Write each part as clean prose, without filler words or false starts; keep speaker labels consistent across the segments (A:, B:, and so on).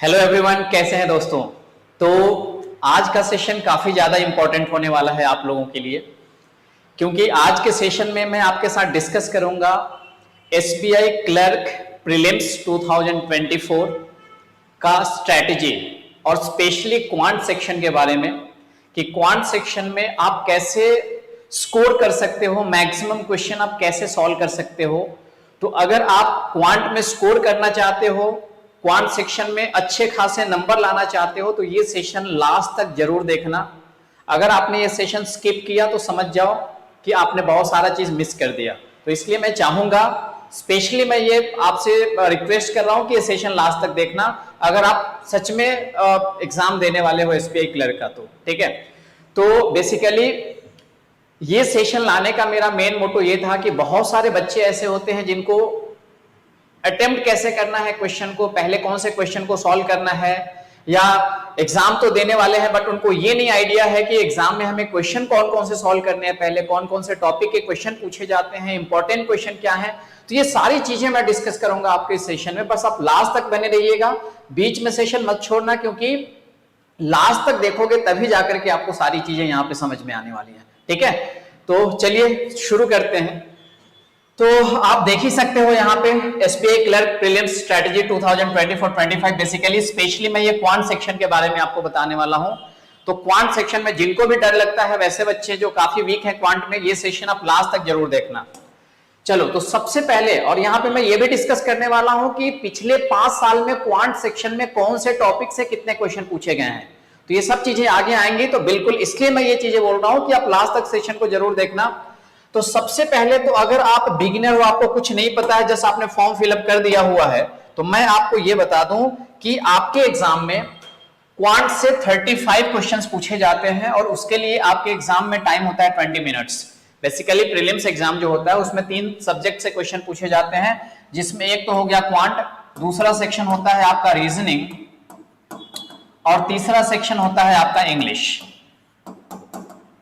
A: Hello everyone, कैसे हैं दोस्तों। तो आज का सेशन काफी ज्यादा इंपॉर्टेंट होने वाला है आप लोगों के लिए, क्योंकि आज के सेशन में मैं आपके साथ डिस्कस करूंगा एसबीआई क्लर्क प्रीलिम्स 2024 का स्ट्रैटेजी और स्पेशली क्वांट सेक्शन के बारे में कि क्वांट सेक्शन में आप कैसे स्कोर कर सकते हो, मैक्सिमम क्वेश्चन आप कैसे सॉल्व कर सकते हो। तो अगर आप क्वांट में स्कोर करना चाहते हो, क्वांट सेक्शन में अच्छे खासे नंबर लाना चाहते हो, तो ये सेशन लास्ट तक जरूर देखना। अगर आपने ये सेशन स्किप किया तो समझ जाओ कि आपने बहुत सारा चीज मिस कर दिया। तो इसलिए मैं चाहूंगा, स्पेशली मैं ये आपसे रिक्वेस्ट कर रहा हूं कि ये सेशन लास्ट तक देखना, अगर आप सच में एग्जाम देने वाले हो एसबीआई क्लर्क का। तो ठीक है, तो बेसिकली ये सेशन लाने का मेरा मेन मोटो ये था कि बहुत सारे बच्चे ऐसे होते हैं जिनको अटेम्प्ट कैसे करना है क्वेश्चन को, पहले कौन से क्वेश्चन को सॉल्व करना है, या एग्जाम तो देने वाले हैं बट उनको ये नहीं आइडिया है कि एग्जाम में हमें क्वेश्चन कौन कौन से सॉल्व करने हैं, पहले कौन कौन से टॉपिक के क्वेश्चन पूछे जाते हैं, इंपॉर्टेंट क्वेश्चन क्या है। तो ये सारी चीजें मैं डिस्कस करूंगा आपके सेशन में, बस आप लास्ट तक बने रहिएगा, बीच में सेशन मत छोड़ना, क्योंकि लास्ट तक देखोगे तभी जाकर के आपको सारी चीजें यहाँ पे समझ में आने वाली है। ठीक है, तो चलिए शुरू करते हैं। तो आप देख ही सकते हो यहाँ पे SBI clerk prelims strategy 2024-25 basically specially मैं ये क्वांट सेक्शन के बारे में आपको बताने वाला हूं। तो क्वांट सेक्शन में जिनको भी डर लगता है, वैसे बच्चे जो काफी वीक हैं क्वांट में, ये सेशन आप लास्ट तक जरूर देखना। चलो, तो सबसे पहले और यहाँ पे मैं ये भी डिस्कस करने वाला हूं कि पिछले 5 साल में क्वांट सेक्शन में कौन से टॉपिक से कितने क्वेश्चन पूछे गए हैं। तो ये सब चीजें आगे आएंगी, तो बिल्कुल इसलिए मैं ये चीजें बोल रहा हूं कि आप लास्ट तक सेशन को जरूर देखना। तो सबसे पहले तो अगर आप बिगिनर हो, आपको कुछ नहीं पता है, जैसे आपने फॉर्म फिलअप कर दिया हुआ है, तो मैं आपको यह बता दूं कि आपके एग्जाम में क्वांट से 35 क्वेश्चंस पूछे जाते हैं और उसके लिए आपके एग्जाम में टाइम होता है 20 मिनट्स। बेसिकली प्रीलिम्स एग्जाम जो होता है उसमें 3 सब्जेक्ट से क्वेश्चन पूछे जाते हैं, जिसमें एक तो हो गया क्वांट, दूसरा सेक्शन होता है आपका रीजनिंग, और तीसरा सेक्शन होता है आपका इंग्लिश।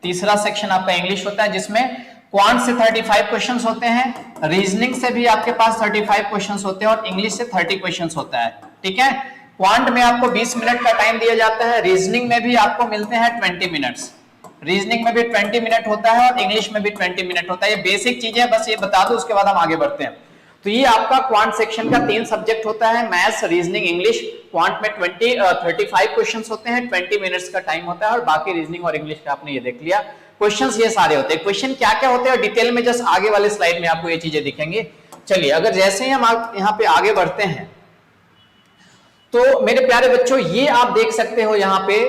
A: तीसरा सेक्शन आपका इंग्लिश होता है, जिसमें क्वांट से 35 क्वेश्चंस होते हैं, रीजनिंग से भी आपके पास 35 क्वेश्चंस होते हैं और इंग्लिश से 30 क्वेश्चंस होता है। ठीक है, क्वांट में आपको 20 मिनट का टाइम दिया जाता है, रीजनिंग में भी आपको मिलते हैं 20 मिनट्स, रीजनिंग में भी 20 मिनट होता है और इंग्लिश में भी 20 मिनट होता है। ये बेसिक चीजें बस ये बता दो, उसके बाद हम आगे बढ़ते हैं। तो ये आपका क्वांट सेक्शन का 3 सब्जेक्ट होता है, मैथ्स, रीजनिंग, इंग्लिश। क्वांट में 35 क्वेश्चंस होते हैं, 20 मिनट्स का टाइम होता है, और बाकी रीजनिंग और इंग्लिश का आपने ये देख लिया। क्वेश्चंस ये सारे होते हैं, क्वेश्चन क्या क्या होते हैं डिटेल में जस्ट आगे वाले स्लाइड में आपको ये चीजें दिखेंगी। चलिए, अगर जैसे ही हम यहाँ पे आगे बढ़ते हैं, तो मेरे प्यारे बच्चों ये आप देख सकते हो यहाँ पे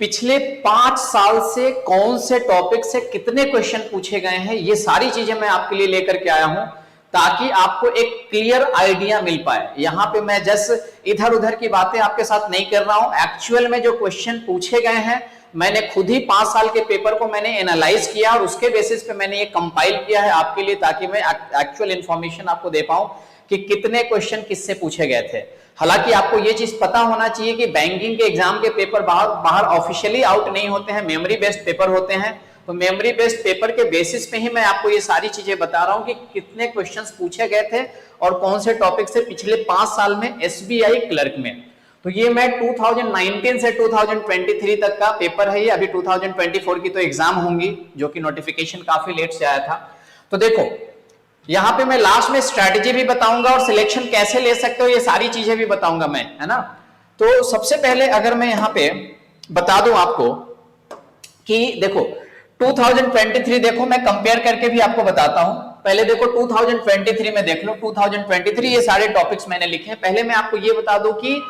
A: पिछले 5 साल से कौन से टॉपिक से कितने क्वेश्चन पूछे गए हैं, ये सारी चीजें मैं आपके लिए लेकर के आया हूं, ताकि आपको एक क्लियर आइडिया मिल पाए। यहां पे मैं जस्ट इधर उधर की बातें आपके साथ नहीं कर रहा हूं, एक्चुअल में जो क्वेश्चन पूछे गए हैं मैंने खुद ही 5 साल के पेपर को मैंने एनालाइज किया और उसके बेसिस पे मैंने ये कंपाइल किया है आपके लिए, ताकि मैं एक्चुअल इंफॉर्मेशन आपको दे पाऊं कि कितने क्वेश्चन किससे पूछे गए थे। हालांकि आपको ये चीज पता होना चाहिए कि बैंकिंग के एग्जाम के पेपर बाहर ऑफिशियली आउट नहीं होते हैं, मेमोरी बेस्ड पेपर होते हैं। तो मेमोरी बेस्ड पेपर के बेसिस पे ही मैं आपको ये सारी चीजें बता रहा हूं कि कितने क्वेश्चंस पूछे गए थे और कौन से टॉपिक से पिछले 5 साल में एसबीआई क्लर्क में। तो ये मैं 2019 से 2023 तक का पेपर है, ये अभी 2024 की तो एग्जाम होंगी, जो कि नोटिफिकेशन काफी लेट से आया था। तो देखो, यहां पे मैं लास्ट में स्ट्रैटेजी भी बताऊंगा और सिलेक्शन कैसे ले सकते हो ये सारी चीजें भी बताऊंगा मैं, है ना। तो सबसे पहले अगर मैं यहां पे बता दूं आपको कि देखो 2023, देखो मैं कंपेयर करके भी आपको बताता हूं। पहले देखो 2023 में देख लो, 2023 ये सारे टॉपिक्स मैंने लिखे हैं। पहले मैं आपको ये बता दूं कि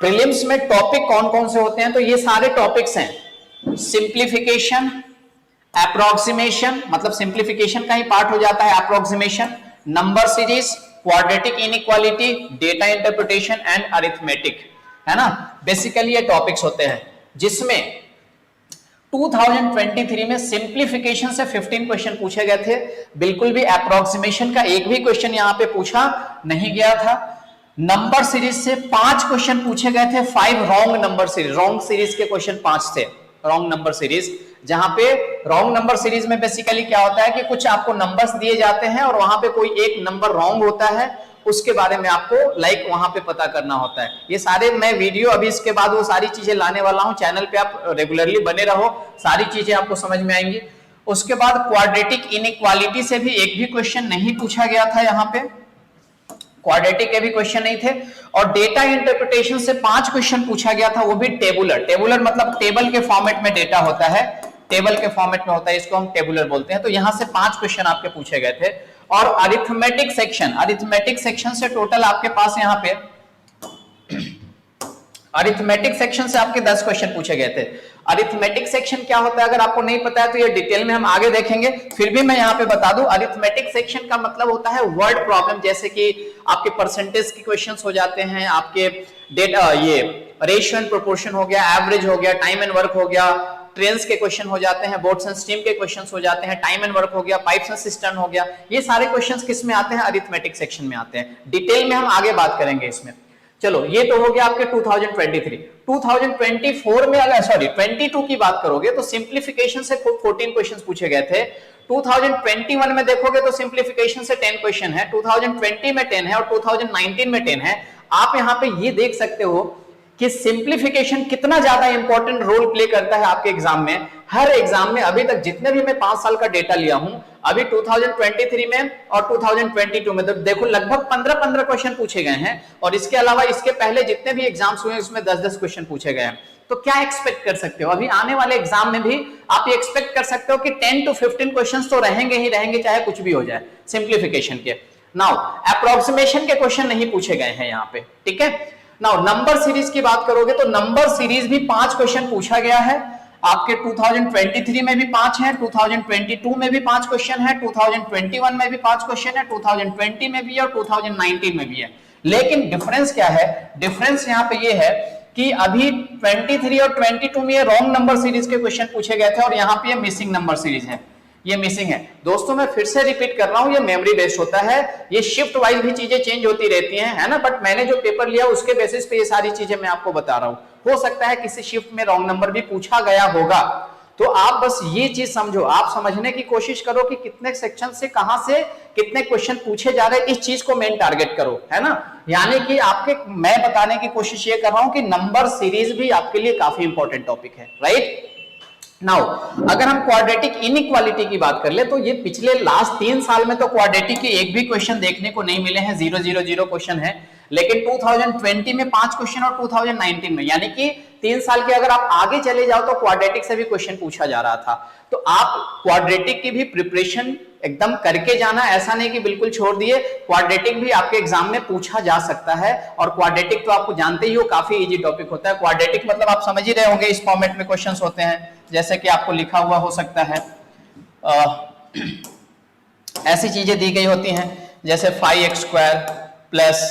A: प्रीलिम्स में टॉपिक कौन कौन से होते हैं। तो ये सारे टॉपिक्स हैं, सिंप्लीफिकेशन, अप्रोक्सीमेशन, मतलब सिंप्लीफिकेशन का ही पार्ट हो जाता है approximation, number series, quadratic inequality, data interpretation and arithmetic, है ना। बेसिकली ये टॉपिक्स होते हैं, जिसमें 2023 में सिंप्लीफिकेशन से 15 क्वेश्चन पूछे गए थे। बिल्कुल भी अप्रोक्सीमेशन का एक भी क्वेश्चन यहां पे पूछा नहीं गया था। नंबर सीरीज से 5 क्वेश्चन पूछे गए थे, 5 wrong number series, wrong series के क्वेश्चन 5 थे, रॉन्ग नंबर सीरीज। जहां पे रॉन्ग नंबर सीरीज में बेसिकली क्या होता है कि कुछ आपको नंबर्स दिए जाते हैं और वहां पे कोई एक नंबर रॉन्ग होता है उसके बारे में आपको वहां पे पता करना होता है। ये सारे मैं वीडियो अभी इसके बाद वो सारी चीजें लाने वाला हूं, चैनल पे आप रेगुलरली बने रहो, सारी चीजें आपको समझ में आएंगी। उसके बाद क्वाड्रेटिक इनइक्वालिटी से भी एक भी क्वेश्चन नहीं पूछा गया था, यहाँ पे क्वाड्रेटिक के भी क्वेश्चन नहीं थे। और डेटा इंटरप्रिटेशन से 5 क्वेश्चन पूछा गया था, वो भी टेबुलर। टेबुलर मतलब टेबल के फॉर्मेट में डेटा होता है, टेबल के फॉर्मेट में होता है, इसको हम टेबुलर बोलते हैं। तो यहां से 5 क्वेश्चन आपके पूछे गए थे। और अरिथमेटिक सेक्शन, अरिथमेटिक सेक्शन से टोटल आपके पास यहाँ पे अरिथमेटिक सेक्शन से आपके 10 क्वेश्चन पूछे गए थे। अरिथमेटिक सेक्शन क्या होता है अगर आपको नहीं पता है तो ये डिटेल में हम आगे देखेंगे, फिर भी मैं यहाँ पे बता दूं अरिथमेटिक सेक्शन का मतलब होता है वर्ड प्रॉब्लम, जैसे कि आपके परसेंटेज के क्वेश्चंस हो जाते हैं, आपके डेटा ये रेशियो एंड प्रोपोर्शन हो गया, एवरेज हो गया, टाइम एंड वर्क हो गया, ट्रेन्स के क्वेश्चन हो जाते हैं, बोट्स एंड स्टीम के क्वेश्चंस हो जाते हैं, टाइम एंड वर्क हो गया, पाइप्स एंड सिस्टम हो गया। ये सारे क्वेश्चंस किस में आते हैं? अरिथमेटिक सेक्शन में आते हैं। डिटेल में हम आगे बात करेंगे इसमें। चलो ये तो हो गया आपके 2023। 2024 में अगर 22 की बात करोगे तो सिंप्लीफिकेशन से 14 क्वेश्चंस पूछे गए थे। 2021 में देखोगे तो सिंप्लीफिकेशन से 10 क्वेश्चन है, 2020 में 10 है और 2019 में 10 है। आप यहाँ पे ये देख सकते हो कि सिंप्लीफिकेशन कितना ज्यादा इंपॉर्टेंट रोल प्ले करता है आपके एग्जाम में। हर एग्जाम में अभी तक जितने भी मैं 5 साल का डेटा लिया हूं, अभी 2023 में और 2022 में तो देखो लगभग 15 क्वेश्चन पूछे गए हैं। और इसके अलावा इसके पहले जितने भी एग्जाम्स हुए उसमें 10 क्वेश्चन पूछे गए हैं। तो क्या एक्सपेक्ट कर सकते हो अभी आने वाले एग्जाम में भी? आप ये एक्सपेक्ट कर सकते हो कि 10 to 15 क्वेश्चन तो रहेंगे ही रहेंगे, चाहे कुछ भी हो जाए सिंप्लीफिकेशन के। नाउ अप्रोक्सीमेशन के क्वेश्चन नहीं पूछे गए हैं यहाँ पे, ठीक है। नाउ नंबर सीरीज की बात करोगे तो नंबर सीरीज भी 5 क्वेश्चन पूछा गया है आपके। 2023 में भी 5 है, 2022 में भी 5 क्वेश्चन है, 2021 में भी 5 क्वेश्चन है, 2020 में भी है और 2019 में भी है। लेकिन डिफरेंस क्या है? डिफरेंस यहाँ पे ये है कि अभी 23 और 22 में ये रॉन्ग नंबर सीरीज के क्वेश्चन पूछे गए थे और यहाँ पे ये मिसिंग नंबर सीरीज है, ये मिसिंग है। दोस्तों मैं फिर से रिपीट कर रहा हूं, ये मेमोरी बेस्ड होता है, ये शिफ्ट वाइज भी चीजें चेंज होती रहती हैं, है ना। बट मैंने जो पेपर लिया उसके बेसिस पे ये सारी चीजें मैं आपको बता रहा हूं। हो सकता है किसी शिफ्ट में रॉन्ग नंबर भी पूछा गया होगा, तो आप बस ये चीज समझो, आप समझने की कोशिश करो कि कितने सेक्शन से कहां से कितने क्वेश्चन पूछे जा रहे हैं, इस चीज को मेन टारगेट करो, है ना। यानी कि आपके मैं बताने की कोशिश ये कर रहा हूं कि नंबर सीरीज भी आपके लिए काफी इंपॉर्टेंट टॉपिक है, राइट। नाउ अगर हम क्वाड्रेटिक इनइक्वालिटी की बात कर ले तो ये पिछले लास्ट 3 साल में तो क्वाड्रेटिक के एक भी क्वेश्चन देखने को नहीं मिले हैं, 0 क्वेश्चन है। लेकिन 2020 में 5 क्वेश्चन और 2019 में, यानी कि 3 साल के अगर आप आगे चले जाओ तो क्वाड्रेटिक से भी क्वेश्चन पूछा जा रहा था। तो आप क्वाड्रेटिक की भी प्रिपरेशन एकदम करके जाना, ऐसा नहीं कि बिल्कुल छोड़ दिए। क्वाड्रेटिक भी आपके एग्जाम में पूछा जा सकता है और क्वाड्रेटिक तो आपको जानते ही हो काफी इजी टॉपिक होता है। क्वाड्रेटिक मतलब आप समझ ही रहे होंगे, इस फॉर्मेट में क्वेश्चंस होते हैं, जैसे कि आपको लिखा हुआ हो सकता है, ऐसी चीजें दी गई होती हैं जैसे 5x² प्लस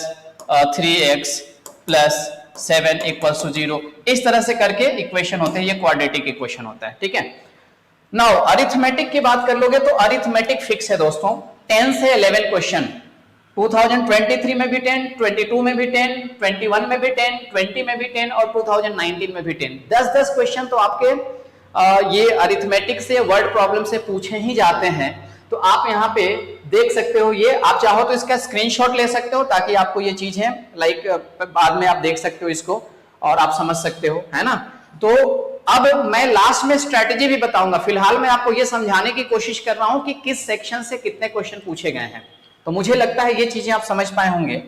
A: 3x प्लस 7 = 0, इस तरह से करके इक्वेशन होते हैं, ये क्वाड्रेटिक इक्वेशन होता है, ठीक है। नाउ अरिथमेटिक की बात कर लोगे तो अरिथमेटिक फिक्स है दोस्तों, 10 से 11 क्वेश्चन, 2023 में भी 10, 22 में भी 10, 21 में भी 10, 20 में भी 10 और 2019 में भी 10, 10 क्वेश्चन तो आपके ये अरिथमेटिक से वर्ड प्रॉब्लम से पूछे ही जाते हैं। तो आप यहाँ पे देख सकते हो, ये आप चाहो तो इसका स्क्रीनशॉट ले सकते हो ताकि आपको ये चीज है बाद में आप देख सकते हो इसको और आप समझ सकते हो, है ना। तो अब मैं लास्ट में स्ट्रेटेजी भी बताऊंगा, फिलहाल मैं आपको ये समझाने की कोशिश कर रहा हूं कि किस सेक्शन से कितने क्वेश्चन पूछे गए हैं। तो मुझे लगता है ये चीजें आप समझ पाए होंगे।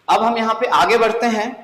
A: अब हम यहाँ पे आगे बढ़ते हैं।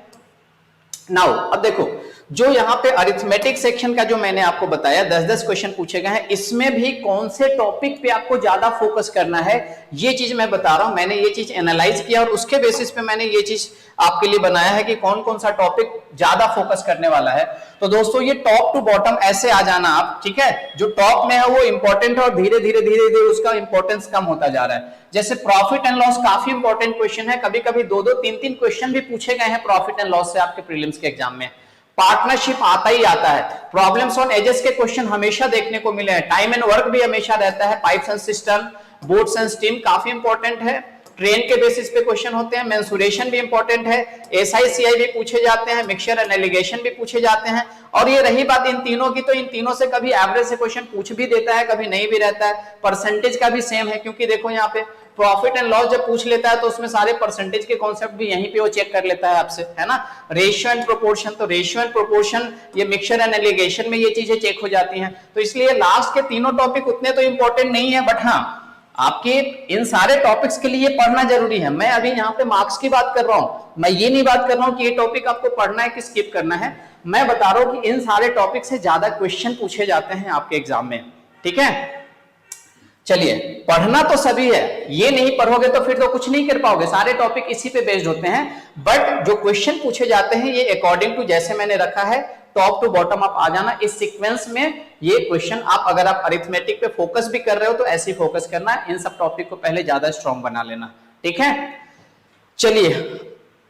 A: नाउ अब देखो, जो यहाँ पे अरिथमेटिक सेक्शन का जो मैंने आपको बताया 10 क्वेश्चन पूछे गए हैं, इसमें भी कौन से टॉपिक पे आपको ज्यादा फोकस करना है ये चीज मैं बता रहा हूं। मैंने ये चीज एनालाइज किया और उसके बेसिस पे मैंने ये चीज आपके लिए बनाया है कि कौन कौन सा टॉपिक ज्यादा फोकस करने वाला है। तो दोस्तों ये टॉप टू बॉटम ऐसे आ जाना आप, ठीक है। जो टॉप में है वो इंपॉर्टेंट है और धीरे धीरे उसका इंपॉर्टेंस कम होता जा रहा है। जैसे प्रॉफिट एंड लॉस काफी इंपॉर्टेंट क्वेश्चन है, कभी कभी 2-2, 3-3 क्वेश्चन भी पूछे गए हैं प्रॉफिट एंड लॉस से आपके प्रीलिम्स के एग्जाम में। पार्टनरशिप आता ही आता है, प्रॉब्लम्स ऑन एजेस के क्वेश्चन हमेशा देखने को मिले हैं, टाइम एंड वर्क भी हमेशा रहता है, pipes and system, boats and steam काफी इंपॉर्टेंट है, ट्रेन के बेसिस पे क्वेश्चन होते हैं, मेंसुरेशन भी इंपॉर्टेंट है, SI/CI भी पूछे जाते हैं, मिक्सचर एंड एलिगेशन भी पूछे जाते हैं। और ये रही बात इन तीनों की, तो इन तीनों से कभी एवरेज से क्वेश्चन पूछ भी देता है, कभी नहीं भी रहता है। परसेंटेज का भी सेम है, क्योंकि देखो यहाँ पे प्रॉफिट एंड लॉस जब पूछ लेता है तो उसमें सारे परसेंटेज के कॉन्सेप्ट भी यहीं पे वो चेक कर लेता है आपसे, है ना। रेशियो एंड प्रोपोर्शन, तो रेशियो एंड प्रोपोर्शन ये मिक्सचर एंड एलिगेशन में ये चीजें चेक हो जाती हैं। तो इसलिए लास्ट के तीनों टॉपिक उतने तो इंपॉर्टेंट नहीं है, बट हाँ आपके इन सारे टॉपिक्स के लिए पढ़ना जरूरी है। मैं अभी यहाँ पे मार्क्स की बात कर रहा हूं, मैं ये नहीं बात कर रहा हूं कि ये टॉपिक आपको पढ़ना है कि स्किप करना है। मैं बता रहा हूं कि इन सारे टॉपिक से ज्यादा क्वेश्चन पूछे जाते हैं आपके एग्जाम में, ठीक है। चलिए, पढ़ना तो सभी है, ये नहीं पढ़ोगे तो फिर तो कुछ नहीं कर पाओगे, सारे टॉपिक इसी पे बेस्ड होते हैं। बट जो क्वेश्चन पूछे जाते हैं ये अकॉर्डिंग टू जैसे मैंने रखा है टॉप टू बॉटम आप आ जाना इस सीक्वेंस में। ये क्वेश्चन आप अगर आप अरिथमेटिक पे फोकस भी कर रहे हो तो ऐसे ही फोकस करना है, इन सब टॉपिक को पहले ज्यादा स्ट्रॉन्ग बना लेना, ठीक है। चलिए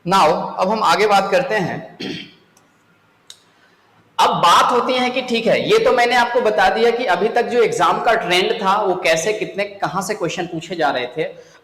A: नाउ अब हम आगे बात करते हैं। अब बात होती है कि ठीक है, ये तो मैंने आपको बता दिया कि अभी तक जो एग्जाम का ट्रेंड था वो कैसे कितने कहां से क्वेश्चन पूछे जा रहे थे।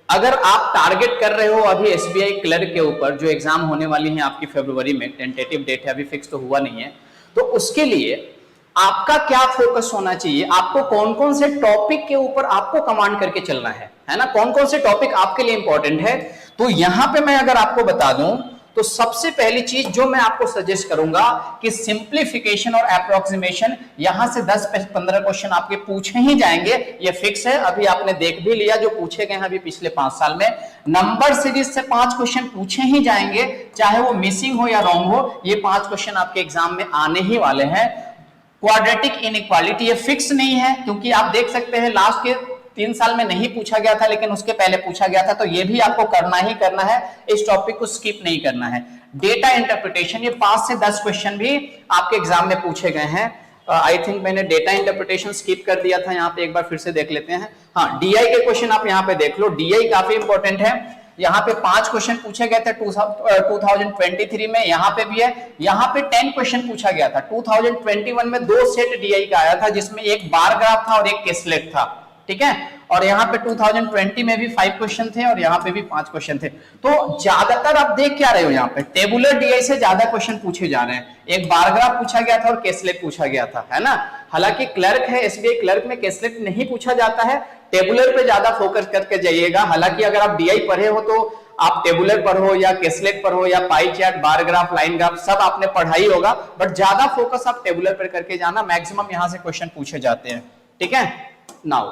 A: अगर आप टारगेट कर रहे हो अभी एसबीआई क्लर्क के ऊपर जो एग्जाम होने वाली है आपकी फरवरी में, टेंटेटिव डेट है, अभी फिक्स तो हुआ नहीं है, तो उसके लिए आपका क्या फोकस होना चाहिए, आपको कौन कौन से टॉपिक के ऊपर आपको कमांड करके चलना है ना, कौन कौन से टॉपिक आपके लिए इंपॉर्टेंट है। तो यहां पे मैं अगर आपको बता दूं तो सबसे पहली चीज जो मैं आपको सजेस्ट करूंगा कि सिंप्लीफिकेशन और अप्रोक्सीमेशन, यहां से 10-15 क्वेश्चन आपके पूछे ही जाएंगे, ये फिक्स है। अभी आपने देख भी लिया जो पूछे गए हैं अभी पिछले 5 साल में, नंबर सीरीज से 5 क्वेश्चन पूछे ही जाएंगे, चाहे वो मिसिंग हो या रॉन्ग हो, ये 5 क्वेश्चन आपके एग्जाम में आने ही वाले हैं। क्वाड्रेटिक इनइक्वालिटी ये फिक्स नहीं है, क्योंकि आप देख सकते हैं लास्ट के 3 साल में नहीं पूछा गया था लेकिन उसके पहले पूछा गया था, तो ये भी आपको करना ही करना है, इस टॉपिक को स्किप नहीं करना है। डेटा इंटरप्रिटेशन, ये 5 से 10 क्वेश्चन भी आपके एग्जाम में पूछे गए हैं। आई थिंक मैंने डेटा इंटरप्रिटेशन स्किप कर दिया था, यहाँ पे एक बार फिर से देख लेते हैं। हाँ, डीआई के क्वेश्चन आप यहाँ पे देख लो, डीआई काफी इंपॉर्टेंट है। यहाँ पे 5 क्वेश्चन पूछे गए थे 2023 में, यहाँ पे भी है। यहाँ पे 10 क्वेश्चन पूछा गया था। 2021 में 2 सेट डीआई का आया था, जिसमें एक बार ग्राफ था और एक केसलेट था, ठीक है। और यहाँ पे 2020 में भी 5 क्वेश्चन थे और यहाँ पे भी 5 क्वेश्चन थे। तो ज्यादातर आप देख क्या रहे हो, यहाँ पे टेबुलर डीआई से ज्यादा क्वेश्चन पूछे जा रहे हैं। एक बार ग्राफ पूछा गया था और केसलेट पूछा गया था, है ना। हालांकि क्लर्क है, एसबीआई क्लर्क में केसलेट नहीं पूछा जाता है, टेबुलर पे ज्यादा फोकस करके जाइएगा। हालांकि अगर आप डीआई पढ़े हो तो आप टेबुलर पर हो या केसलेट पर हो या pie chart, bar graph, line graph सब आपने पढ़ा ही होगा, बट ज्यादा फोकस आप टेबुलर पर करके जाना, मैक्सिमम यहां से क्वेश्चन पूछे जाते हैं, ठीक है। नाउ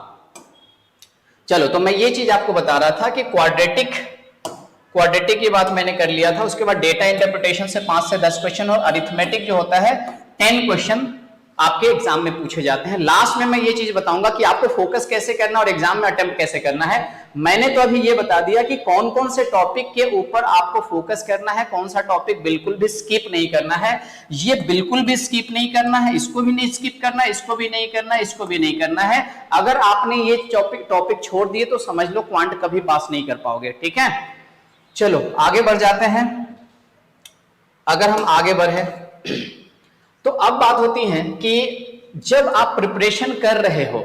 A: चलो, तो मैं ये चीज आपको बता रहा था कि क्वाड्रेटिक की बात मैंने कर लिया था। उसके बाद डेटा इंटरप्रिटेशन से 5 से 10 क्वेश्चन और अरिथमेटिक जो होता है 10 क्वेश्चन आपके एग्जाम में पूछे जाते हैं। लास्ट में मैं ये चीज बताऊंगा कि आपको फोकस कैसे करना और एग्जाम में अटेम्प्ट कैसे करना है। मैंने तो अभी ये बता दिया कि कौन कौन से टॉपिक के ऊपर आपको फोकस करना है, कौन सा टॉपिक बिल्कुल भी स्किप नहीं करना है। ये बिल्कुल भी स्किप नहीं करना है, इसको भी नहीं स्किप करना, इसको भी नहीं करना, इसको भी नहीं करना है। अगर आपने ये टॉपिक छोड़ दिए तो समझ लो क्वांट कभी पास नहीं कर पाओगे, ठीक है। चलो आगे बढ़ जाते हैं। अगर हम आगे बढ़े तो अब बात होती है कि जब आप प्रिपरेशन कर रहे हो,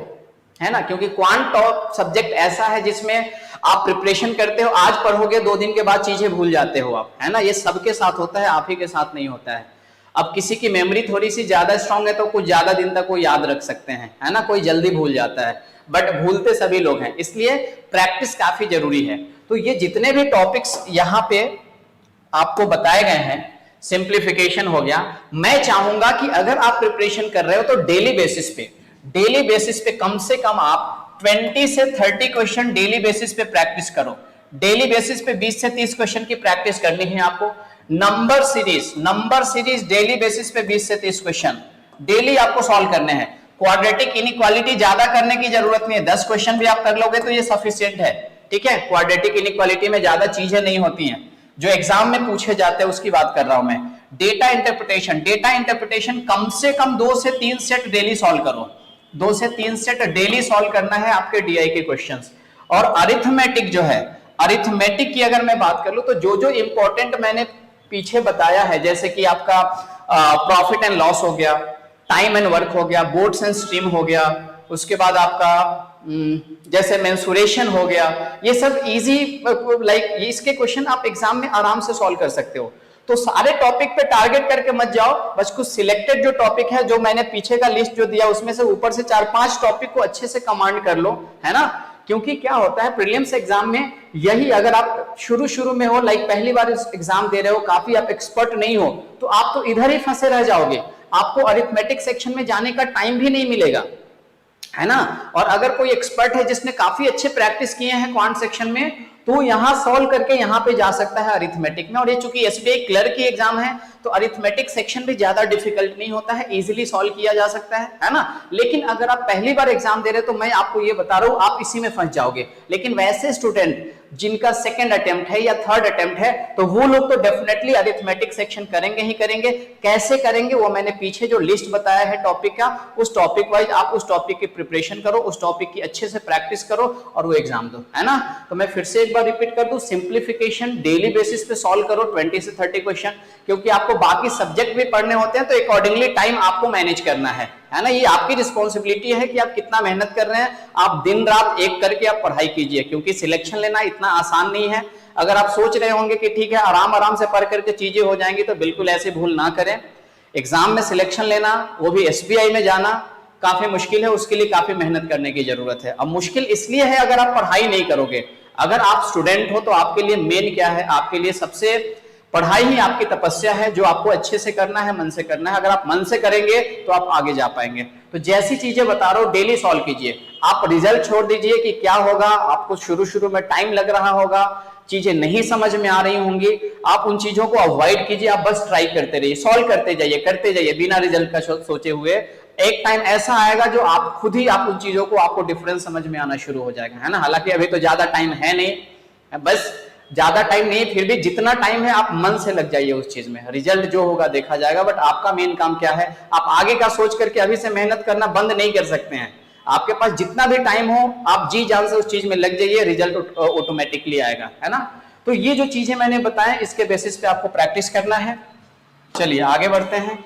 A: है ना, क्योंकि क्वांट टॉप सब्जेक्ट ऐसा है जिसमें आप प्रिपरेशन करते हो, आज पढ़ोगे 2 दिन के बाद चीजें भूल जाते हो आप, है ना। ये सबके साथ होता है, आप ही के साथ नहीं होता है। अब किसी की मेमोरी थोड़ी सी ज्यादा स्ट्रांग है तो कुछ ज्यादा दिन तक वो याद रख सकते हैं, है ना, कोई जल्दी भूल जाता है, बट भूलते सभी लोग हैं, इसलिए प्रैक्टिस काफी जरूरी है। तो ये जितने भी टॉपिक्स यहाँ पे आपको बताए गए हैं, सिंप्लीफिकेशन हो गया, मैं चाहूंगा कि अगर आप प्रिपरेशन कर रहे हो तो डेली बेसिस पे कम से कम आप 20 से 30 क्वेश्चन डेली बेसिस पे प्रैक्टिस करो। डेली बेसिस पे 20 से 30 क्वेश्चन की प्रैक्टिस करनी है आपको। नंबर सीरीज डेली बेसिस पे 20 से 30 क्वेश्चन डेली आपको सॉल्व करने हैं। क्वाड्रेटिक इनइक्वालिटी ज्यादा करने की जरूरत नहीं है, 10 क्वेश्चन भी आप कर लोगे तो ये सफिशिएंट है, ठीक है। क्वाड्रेटिक इनइक्वालिटी में ज्यादा चीजें नहीं होती हैं, जो एग्जाम में पूछे जाते हैं उसकी बात कर रहा हूं मैं। डेटा इंटरप्रिटेशन कम से कम 2 से 3 सेट डेली सॉल्व करो, 2 से 3 सेट डेली सॉल्व करना है आपके डीआई के क्वेश्चंस। और अरिथमेटिक जो है, अरिथमेटिक की अगर मैं बात कर लूं तो जो इंपॉर्टेंट मैंने पीछे बताया है, जैसे कि आपका प्रॉफिट एंड लॉस हो गया, टाइम एंड वर्क हो गया, बोट्स एंड स्ट्रीम हो गया, उसके बाद आपका जैसे मेंसुरेशन हो गया, ये सब इजी लाइक इसके क्वेश्चन आप एग्जाम में आराम से सॉल्व कर सकते हो। तो सारे टॉपिक पे टारगेट करके मत जाओ, बस कुछ सिलेक्टेड जो टॉपिक है, जो मैंने पीछे का लिस्ट जो दिया उसमें से ऊपर से 4-5 टॉपिक को अच्छे से कमांड कर लो, है ना। क्योंकि क्या होता है प्रीलिम्स एग्जाम में, यही अगर आप शुरू में हो, लाइक पहली बार एग्जाम दे रहे हो, काफी आप एक्सपर्ट नहीं हो, तो आप तो इधर ही फंसे रह जाओगे, आपको अरिथमेटिक सेक्शन में जाने का टाइम भी नहीं मिलेगा, है ना। और अगर कोई एक्सपर्ट है जिसने काफी अच्छे प्रैक्टिस किए हैं क्वांट सेक्शन में, तो यहां सॉल्व करके यहां पे जा सकता है अरिथमेटिक में। और ये चूंकि एसबीआई क्लर्क की एग्जाम है, तो अरिथमेटिक सेक्शन भी ज्यादा डिफिकल्ट नहीं होता है, इजीली सॉल्व किया जा सकता है ना। लेकिन अगर आप पहली बार एग्जाम दे रहे हो, तो मैं आपको ये बता रहा हूं, आप इसी में फंस जाओगे। लेकिन वैसे स्टूडेंट जिनका सेकंड अटेम्प्ट है या थर्ड अटेम्प्ट है, तो वो लोग तो डेफिनेटली अरिथमेटिक सेक्शन करेंगे ही करेंगे। कैसे करेंगे वो मैंने पीछे जो लिस्ट बताया है टॉपिक का, उस टॉपिक वाइज आप उस टॉपिक की प्रिपरेशन करो, उस टॉपिक की अच्छे से प्रैक्टिस करो और वो एग्जाम दो, है ना। तो मैं फिर से एक बार रिपीट कर दूं, सिंप्लीफिकेशन डेली बेसिस पे सॉल्व करो 20 से 30 क्वेश्चन, क्योंकि आपको बाकी सब्जेक्ट भी पढ़ने होते हैं, तो अकॉर्डिंगली टाइम आपको मैनेज करना है ना। ये आपकी रिस्पॉन्सिबिलिटी है कि आप कितना मेहनत कर रहे हैं। आप दिन रात एक करके आप पढ़ाई कीजिए, क्योंकि सिलेक्शन लेना इतना आसान नहीं है। अगर आप सोच रहे होंगे कि ठीक है आराम से पढ़ करके चीजें हो जाएंगी, तो बिल्कुल ऐसे भूल ना करें। एग्जाम में सिलेक्शन लेना, वो भी एसबीआई में जाना, काफी मुश्किल है, उसके लिए काफी मेहनत करने की जरूरत है। अब मुश्किल इसलिए है अगर आप पढ़ाई नहीं करोगे। अगर आप स्टूडेंट हो तो आपके लिए मेन क्या है, आपके लिए सबसे पढ़ाई ही आपकी तपस्या है, जो आपको अच्छे से करना है, मन से करना है। अगर आप मन से करेंगे तो आप आगे जा पाएंगे। तो जैसी चीजें बता रहा हूं डेली सॉल्व कीजिए। आप रिजल्ट छोड़ दीजिए कि क्या होगा, आपको शुरू में टाइम लग रहा होगा, चीजें नहीं समझ में आ रही होंगी, आप उन चीजों को अवॉइड कीजिए। आप बस ट्राई करते रहिए, सॉल्व करते जाइए बिना रिजल्ट का सोचे हुए। एक टाइम ऐसा आएगा जो आप खुद ही आप उन चीजों को, आपको डिफरेंस समझ में आना शुरू हो जाएगा, है ना। हालांकि अभी तो ज्यादा टाइम है नहीं, बस ज्यादा टाइम नहीं, फिर भी जितना टाइम है आप मन से लग जाइए उस चीज में। रिजल्ट जो होगा देखा जाएगा, बट आपका मेन काम क्या है, आप आगे का सोच करके अभी से मेहनत करना बंद नहीं कर सकते हैं। आपके पास जितना भी टाइम हो, आप जी जान से उस चीज में लग जाइए, रिजल्ट ऑटोमेटिकली आएगा, है ना। तो ये जो चीजें मैंने बताया, इसके बेसिस पे आपको प्रैक्टिस करना है। चलिए आगे बढ़ते हैं।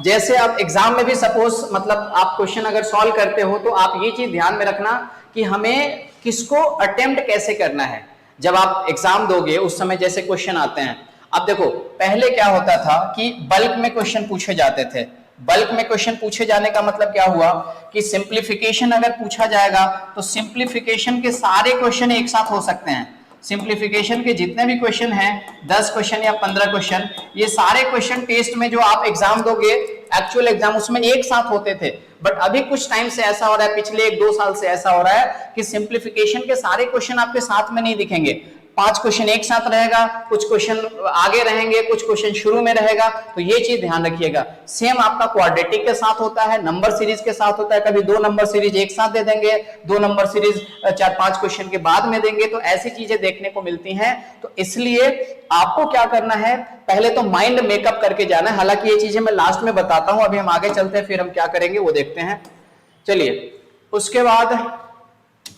A: जैसे आप एग्जाम में भी सपोज मतलब आप क्वेश्चन अगर सॉल्व करते हो, तो आप ये चीज ध्यान में रखना कि हमें किसको अटेम्प्ट कैसे करना है। जब आप एग्जाम दोगे उस समय जैसे क्वेश्चन आते हैं, अब देखो पहले क्या होता था कि बल्क में क्वेश्चन पूछे जाते थे। बल्क में क्वेश्चन पूछे जाने का मतलब क्या हुआ कि सिंप्लीफिकेशन अगर पूछा जाएगा, तो सिंप्लीफिकेशन के सारे क्वेश्चन एक साथ हो सकते हैं। सिंप्लीफिकेशन के जितने भी क्वेश्चन हैं, 10 क्वेश्चन या 15 क्वेश्चन, ये सारे क्वेश्चन टेस्ट में जो आप एग्जाम दोगे, एक्चुअल एग्जाम, उसमें एक साथ होते थे। बट अभी कुछ टाइम से ऐसा हो रहा है, पिछले 1-2 साल से ऐसा हो रहा है कि सिंप्लीफिकेशन के सारे क्वेश्चन आपके साथ में नहीं दिखेंगे। 5 क्वेश्चन एक साथ रहेगा, कुछ क्वेश्चन आगे रहेंगे, कुछ क्वेश्चन शुरू में रहेगा। तो ये चीज ध्यान रखिएगा। सेम आपका क्वाड्रेटिक के साथ होता है, नंबर सीरीज के साथ होता है। कभी 2 नंबर सीरीज एक साथ दे देंगे, 2 नंबर सीरीज 4-5 क्वेश्चन के बाद में देंगे, तो ऐसी चीजें देखने को मिलती हैं। तो इसलिए आपको क्या करना है, पहले तो माइंड मेकअप करके जाना है। हालांकि ये चीजें मैं लास्ट में बताता हूं, अभी हम आगे चलते हैं, फिर हम क्या करेंगे वो देखते हैं। चलिए उसके बाद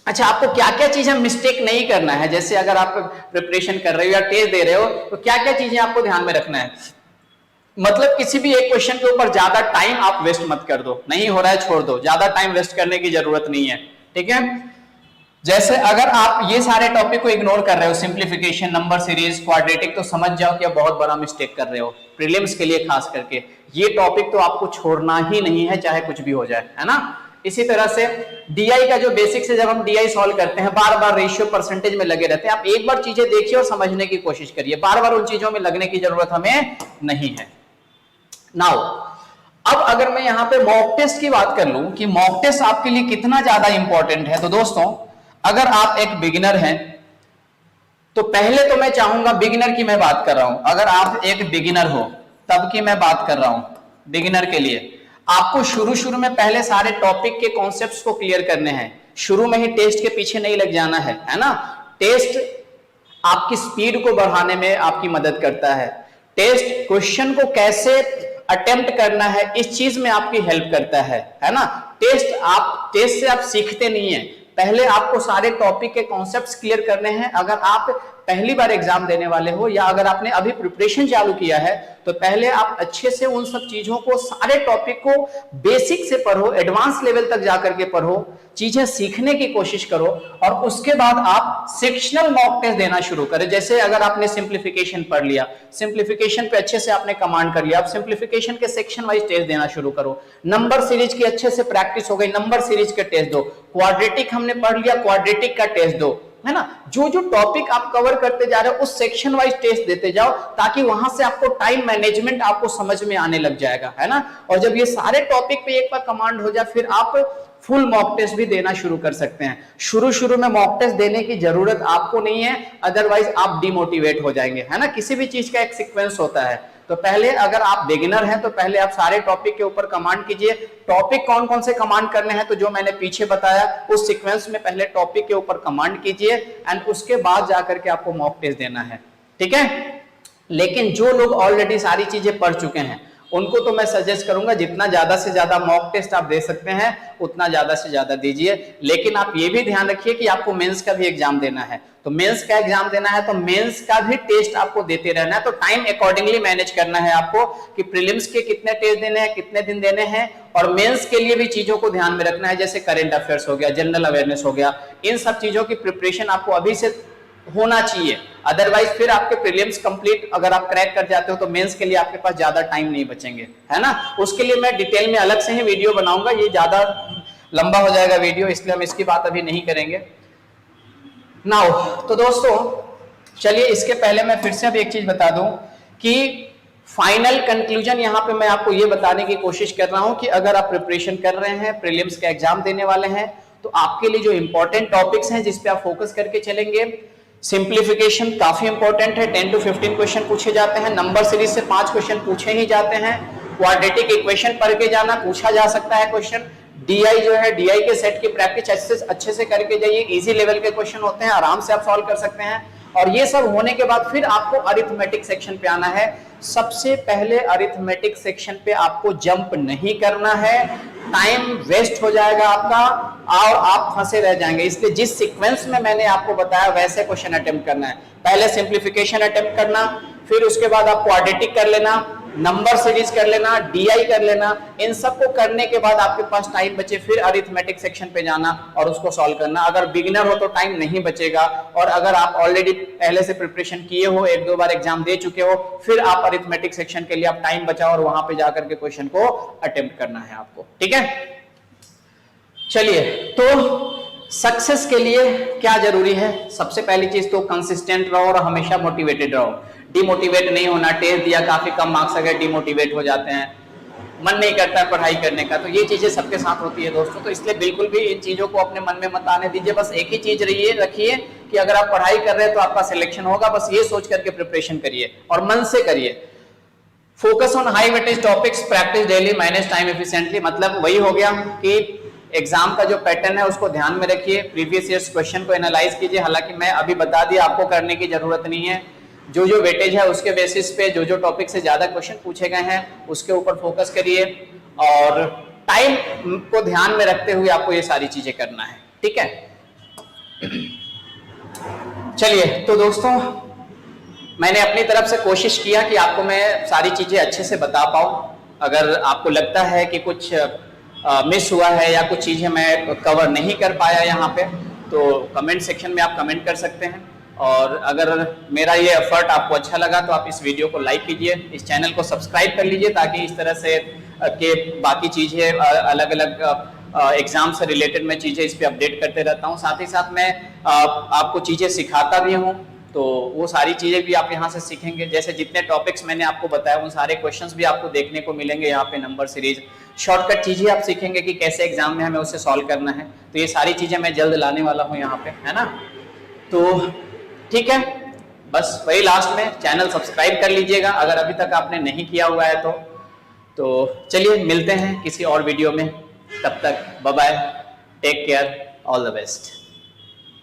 A: अच्छा, आपको क्या क्या चीजें मिस्टेक नहीं करना है। जैसे अगर आप प्रिपरेशन कर रहे हो या टेस्ट दे रहे हो, तो क्या क्या चीजें आपको ध्यान में रखना है। मतलब किसी भी एक क्वेश्चन के ऊपर ज्यादा टाइम आप वेस्ट मत कर दो, नहीं हो रहा है छोड़ दो, ज्यादा टाइम वेस्ट करने की जरूरत नहीं है, ठीक है। जैसे अगर आप ये सारे टॉपिक को इग्नोर कर रहे हो, सिंप्लीफिकेशन, नंबर सीरीज, क्वाड्रेटिक, तो समझ जाओ कि आप बहुत बड़ा मिस्टेक कर रहे हो। प्रीलिम्स के लिए खास करके ये टॉपिक तो आपको छोड़ना ही नहीं है, चाहे कुछ भी हो जाए, है ना। इसी तरह से डीआई का जो बेसिक्स है, जब हम डीआई सॉल्व करते हैं, बार बार रेशियो परसेंटेज में लगे रहते हैं। आप एक बार चीजें देखिए और समझने की कोशिश करिए, बार बार उन चीजों में लगने की जरूरत हमें नहीं है। नाउ अब अगर मैं यहां पे मॉक टेस्ट की बात कर लूं कि मॉक टेस्ट आपके लिए कितना ज्यादा इंपॉर्टेंट है, तो दोस्तों अगर आप एक बिगिनर हैं, तो पहले तो मैं चाहूंगा, बिगिनर की मैं बात कर रहा हूं, अगर आप एक बिगिनर हो तब की मैं बात कर रहा हूं, बिगिनर के लिए आपको शुरू में पहले सारे टॉपिक के कॉन्सेप्ट्स को क्लियर करने हैं। शुरू में ही टेस्ट के पीछे नहीं लग जाना है ना। टेस्ट आपकी स्पीड को बढ़ाने में आपकी मदद करता है। टेस्ट क्वेश्चन को कैसे अटेम्प्ट करना है, इस चीज में आपकी हेल्प करता है ना। टेस्ट से आप सीखते नहीं है, पहले आपको सारे टॉपिक के कॉन्सेप्ट्स क्लियर करने हैं। अगर आप पहली बार एग्जाम देने वाले हो या अगर आपने अभी प्रिपरेशन चालू किया है तो पहले आप अच्छे से उन सब चीजों को, सारे टॉपिक को बेसिक से पढ़ो, एडवांस लेवल तक जाकर के पढ़ो, चीजें सीखने की कोशिश करो और उसके बाद आप सेक्शनल मॉक टेस्ट देना शुरू करें। जैसे अगर आपने सिंप्लीफिकेशन पढ़ लिया, सिंप्लीफिकेशन पे अच्छे से आपने कमांड कर लिया, आप सिंप्लीफिकेशन के सेक्शन वाइज टेस्ट देना शुरू करो। नंबर सीरीज की अच्छे से प्रैक्टिस हो गई, नंबर सीरीज के टेस्ट दो। क्वाड्रेटिक हमने पढ़ लिया, क्वाड्रेटिक का टेस्ट दो, है ना। जो जो टॉपिक आप कवर करते जा रहे हो उस सेक्शन वाइज टेस्ट देते जाओ, ताकि वहां से आपको टाइम मैनेजमेंट आपको समझ में आने लग जाएगा, है ना। और जब ये सारे टॉपिक पे एक बार कमांड हो जाए फिर आप फुल मॉक टेस्ट भी देना शुरू कर सकते हैं। शुरू में मॉक टेस्ट देने की जरूरत आपको नहीं है, अदरवाइज आप डिमोटिवेट हो जाएंगे, है ना। किसी भी चीज का एक सीक्वेंस होता है, तो पहले अगर आप बिगिनर हैं तो पहले आप सारे टॉपिक के ऊपर कमांड कीजिए। टॉपिक कौन कौन से कमांड करने हैं तो जो मैंने पीछे बताया उस सीक्वेंस में पहले टॉपिक के ऊपर कमांड कीजिए एंड उसके बाद जाकर के आपको मॉक टेस्ट देना है, ठीक है। लेकिन जो लोग ऑलरेडी सारी चीजें पढ़ चुके हैं उनको तो मैं सजेस्ट करूंगा जितना ज्यादा से ज्यादा मॉक टेस्ट आप दे सकते हैं उतना ज्यादा से ज्यादा दीजिए। लेकिन आप ये भी ध्यान रखिए कि आपको मेंस का भी एग्जाम देना है, तो मेंस का एग्जाम देना है तो मेंस का भी टेस्ट आपको देते रहना है। तो टाइम अकॉर्डिंगली मैनेज करना है आपको कि प्रीलिम्स के कितने टेस्ट देने हैं, कितने दिन देने हैं, और मेंस के लिए भी चीजों को ध्यान में रखना है, जैसे करंट अफेयर्स हो गया, जनरल अवेयरनेस हो गया। इन सब चीजों की प्रिपरेशन आपको अभी से होना चाहिए, अदरवाइज फिर आपके प्रीलिम्स कंप्लीट अगर आप क्रैक कर जाते हो तो मेंस के लिए आपके पास ज्यादा टाइम नहीं बचेंगे, है ना। उसके लिए मैं डिटेल में अलग से ही वीडियो बनाऊंगा, ये ज्यादा लंबा हो जाएगा वीडियो, इसलिए हम इसकी बात अभी नहीं करेंगे नाउ। तो दोस्तों चलिए, इसके पहले मैं फिर से अब एक चीज बता दूं कि फाइनल कंक्लूजन यहाँ पे मैं आपको ये बताने की कोशिश कर रहा हूं कि अगर आप प्रिपरेशन कर रहे हैं, प्रीलिम्स का एग्जाम देने वाले हैं, तो आपके लिए जो इंपॉर्टेंट टॉपिक्स हैं जिस पे आप फोकस करके चलेंगे, सिंप्लीफिकेशन काफी इंपॉर्टेंट है, 10 to 15 क्वेश्चन पूछे जाते हैं, नंबर सीरीज से 5 क्वेश्चन पूछे ही जाते हैं, क्वाड्रेटिक इक्वेशन पढ़ के जाना, पूछा जा सकता है क्वेश्चन, डीआई जो है डीआई के सेट की प्रैक्टिस अच्छे से करके जाइए, इजी लेवल के क्वेश्चन होते हैं, आराम से आप सॉल्व कर सकते हैं। और ये सब होने के बाद फिर आपको अरिथमेटिक सेक्शन पे आना है। सबसे पहले अरिथमेटिक सेक्शन पे आपको जंप नहीं करना है, टाइम वेस्ट हो जाएगा आपका और आप फंसे रह जाएंगे। इसलिए जिस सीक्वेंस में मैंने आपको बताया वैसे क्वेश्चन अटेम्प्ट करना है। पहले सिंप्लीफिकेशन अटेम्प्ट करना, फिर उसके बाद आप क्वाड्रेटिक कर लेना, नंबर सीरीज कर लेना, डीआई कर लेना। इन सबको करने के बाद आपके पास टाइम बचे फिर अरिथमेटिक सेक्शन पे जाना और उसको सॉल्व करना। अगर बिगिनर हो तो टाइम नहीं बचेगा, और अगर आप ऑलरेडी पहले से प्रिपरेशन किए हो, 1-2 बार एग्जाम दे चुके हो, फिर आप अरिथमेटिक सेक्शन के लिए आप टाइम बचाओ और वहां पे जाकर के क्वेश्चन को अटेम्प्ट करना है आपको, ठीक है। चलिए, तो सक्सेस के लिए क्या जरूरी है? सबसे पहली चीज तो कंसिस्टेंट रहो और हमेशा मोटिवेटेड रहो। डिमोटिवेट नहीं होना, टेस्ट दिया काफी कम मार्क्स आ गए, डिमोटिवेट हो जाते हैं, मन नहीं करता है पढ़ाई करने का, तो ये चीजें सबके साथ होती है दोस्तों। तो इसलिए बिल्कुल भी इन चीजों को अपने मन में मत आने दीजिए। बस एक ही चीज रखिए कि अगर आप पढ़ाई कर रहे हैं तो आपका सिलेक्शन होगा, बस ये सोच करके प्रिपरेशन करिए और मन से करिए। Focus on high weightage topics, practice daily, manage time efficiently. मतलब वही हो गया कि एग्जाम का जो पैटर्न है उसको ध्यान में रखिए, प्रीवियस ईयर्स क्वेश्चन को एनालाइज कीजिए। हालांकि मैं अभी बता दिया, आपको करने की जरूरत नहीं है। जो जो वेटेज है उसके बेसिस पे जो जो टॉपिक से ज्यादा क्वेश्चन पूछे गए हैं उसके ऊपर फोकस करिए, और टाइम को ध्यान में रखते हुए आपको ये सारी चीजें करना है, ठीक है। चलिए, तो दोस्तों मैंने अपनी तरफ से कोशिश किया कि आपको मैं सारी चीजें अच्छे से बता पाऊं। अगर आपको लगता है कि कुछ मिस हुआ है या कुछ चीजें मैं कवर नहीं कर पाया यहाँ पे, तो कमेंट सेक्शन में आप कमेंट कर सकते हैं। और अगर मेरा ये एफर्ट आपको अच्छा लगा तो आप इस वीडियो को लाइक कीजिए, इस चैनल को सब्सक्राइब कर लीजिए, ताकि इस तरह से के बाकी चीजें अलग अलग एग्जाम से रिलेटेड मैं चीजें इस पे अपडेट करते रहता हूँ। साथ ही साथ मैं आपको चीजें सिखाता भी हूँ, तो वो सारी चीजें भी आप यहाँ से सीखेंगे। जैसे जितने टॉपिक्स मैंने आपको बताया उन सारे क्वेश्चंस भी आपको देखने को मिलेंगे यहाँ पे, नंबर सीरीज, शॉर्टकट चीजें आप सीखेंगे कि कैसे एग्जाम में हमें उसे सॉल्व करना है। तो ये सारी चीजें मैं जल्द लाने वाला हूँ यहाँ पे, है ना। तो ठीक है, बस वही लास्ट में चैनल सब्सक्राइब कर लीजिएगा अगर अभी तक आपने नहीं किया हुआ है तो चलिए मिलते हैं किसी और वीडियो में, तब तक bye bye, take care, all the best.